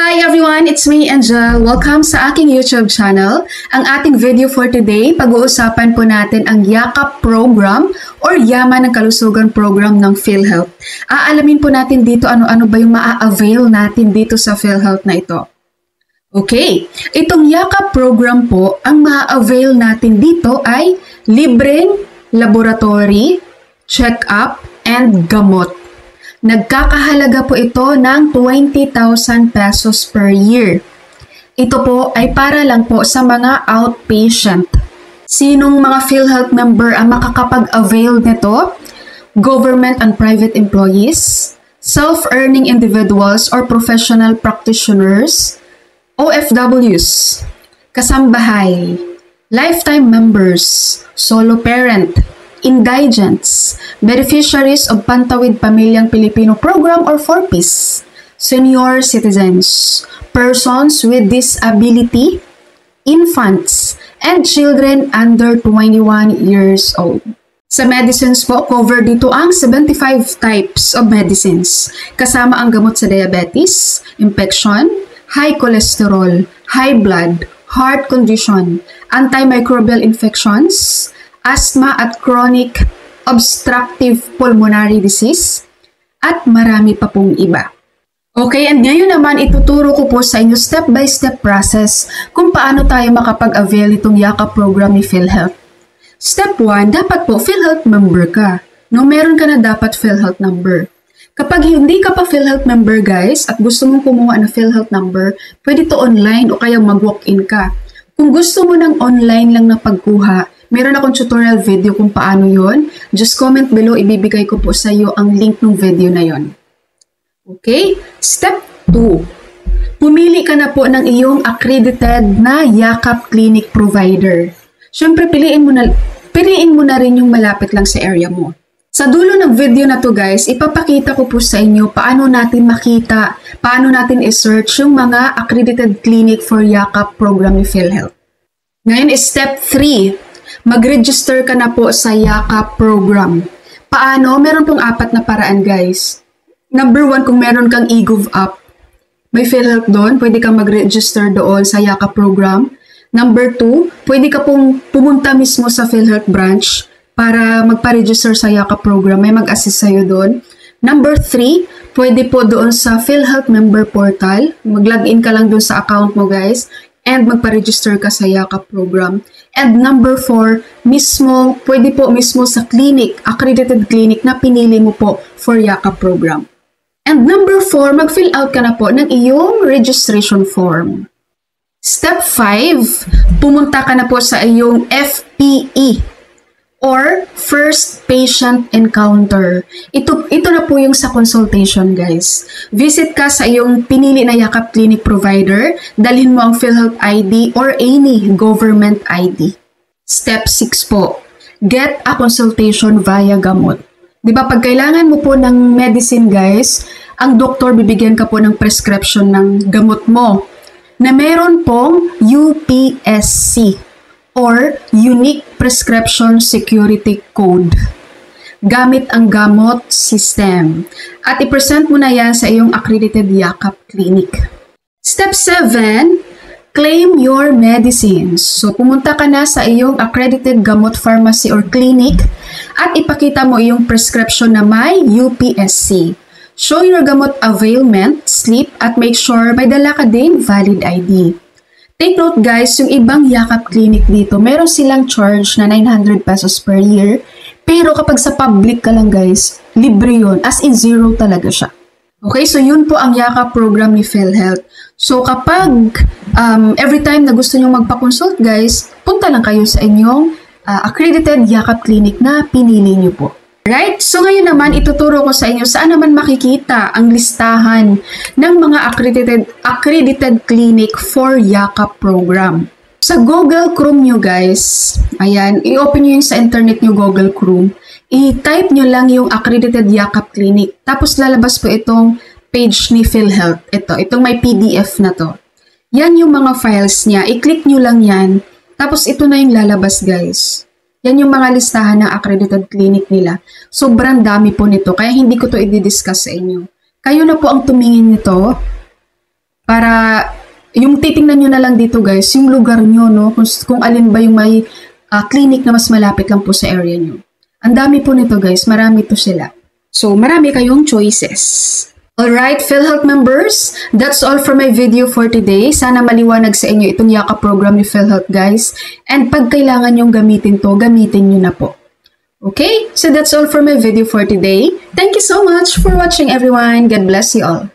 Hi everyone! It's me, Angel. Welcome sa aking YouTube channel. Ang ating video for today, pag-uusapan po natin ang Yakap Program or Yaman ng Kalusugan Program ng PhilHealth. Aalamin po natin dito ano-ano ba yung maa-avail natin dito sa PhilHealth na ito. Okay, itong Yakap Program po, ang maa-avail natin dito ay libreng laboratory, check-up, and gamot. Nagkakahalaga po ito ng 20,000 pesos per year. Ito po ay para lang po sa mga outpatient. Sinong mga PhilHealth member ang makakapag-avail nito? Government and private employees, self-earning individuals or professional practitioners, OFWs, kasambahay, lifetime members, solo parent, indigents, beneficiaries of Pantawid Pamilyang Pilipino Program or 4PIS, senior citizens, persons with disability, infants, and children under 21 years old. Sa medicines po, cover dito ang 75 types of medicines, kasama ang gamot sa diabetes, infection, high cholesterol, high blood, heart condition, antimicrobial infections, asthma at chronic obstructive pulmonary disease, at marami pa pong iba. Okay, and ngayon naman ituturo ko po sa inyo step-by-step process kung paano tayo makapag-avail itong Yakap Program ni PhilHealth. Step 1, dapat po PhilHealth member ka. No, meron ka na dapat PhilHealth number. Kapag hindi ka pa PhilHealth member guys at gusto mong kumuha ng PhilHealth number, pwede to online o kaya mag-walk-in ka. Kung gusto mo ng online lang na pagkuha, meron akong tutorial video kung paano yon. Just comment below, ibibigay ko po sa iyo ang link ng video na yon. Okay? Step 2. Pumili ka na po ng iyong accredited na Yakap Clinic provider. Siyempre, piliin mo na rin yung malapit lang sa area mo. Sa dulo ng video na to guys, ipapakita ko po sa inyo paano natin makita, paano natin i-search yung mga accredited clinic for Yakap program ni PhilHealth. Ngayon is step 3. Mag-register ka na po sa Yakap program. Paano? Meron pong 4 na paraan guys. Number 1, kung meron kang eGov app, may PhilHealth doon, pwede kang mag-register doon sa Yakap program. Number 2, pwede ka pong pumunta mismo sa PhilHealth branch para magpa-register sa Yakap program. May mag-assist sa'yo doon. Number 3, pwede po doon sa PhilHealth member portal. Mag-login ka lang doon sa account mo guys and magpa-register ka sa Yakap program. And number 4, pwede po mismo sa clinic, accredited clinic na pinili mo po for Yakap program. And number 4, mag-fill out ka na po ng iyong registration form. Step 5, pumunta ka na po sa iyong FPE or First Patient Encounter. Ito na po yung sa consultation guys. Visit ka sa iyong pinili na Yakap Clinic provider, dalhin mo ang PhilHealth ID or any government ID. Step 6 po, get a consultation via gamot. Diba pag kailangan mo po ng medicine guys, ang doktor bibigyan ka po ng prescription ng gamot mo na meron pong UPSC or Unique Prescription Security Code gamit ang gamot system. At i-present mo na yan sa iyong accredited Yakap Clinic. Step 7, claim your medicines. So, pumunta ka na sa iyong accredited gamot pharmacy or clinic at ipakita mo iyong prescription na may UPSC. Show your gamot availment slip at make sure may dala ka din valid ID. Take note guys, yung ibang Yakap Clinic dito, meron silang charge na 900 pesos per year. Pero kapag sa public ka lang guys, libre yun. As in zero talaga siya. Okay, so yun po ang Yakap program ni PhilHealth. So kapag every time na gusto nyo magpa-consult guys, punta lang kayo sa inyong accredited Yakap Clinic na pinili nyo po. Right? So ngayon naman, ituturo ko sa inyo saan naman makikita ang listahan ng mga accredited clinic for Yakap program. Sa Google Chrome nyo guys, ayan, i-open nyo yung sa internet nyo Google Chrome, i-type nyo lang yung accredited Yakap Clinic, tapos lalabas po itong page ni PhilHealth. Itong may PDF na to. Yan yung mga files niya, i-click nyo lang yan, tapos ito na yung lalabas guys. Yan yung mga listahan ng accredited clinic nila. Sobrang dami po nito, kaya hindi ko to i-discuss sa inyo. Kayo na po ang tumingin nito para yung titingnan nyo na lang dito guys, yung lugar nyo, no? Kung alin ba yung may clinic na mas malapit lang po sa area nyo. Ang dami po nito guys, marami to sila. So, marami kayong choices. Alright, PhilHealth members, that's all for my video for today. Sana maliwanag sa inyo itong Yakap program ni PhilHealth guys. And pag kailangan nyong gamitin to, gamitin nyo na po. Okay, so that's all for my video for today. Thank you so much for watching everyone. God bless you all.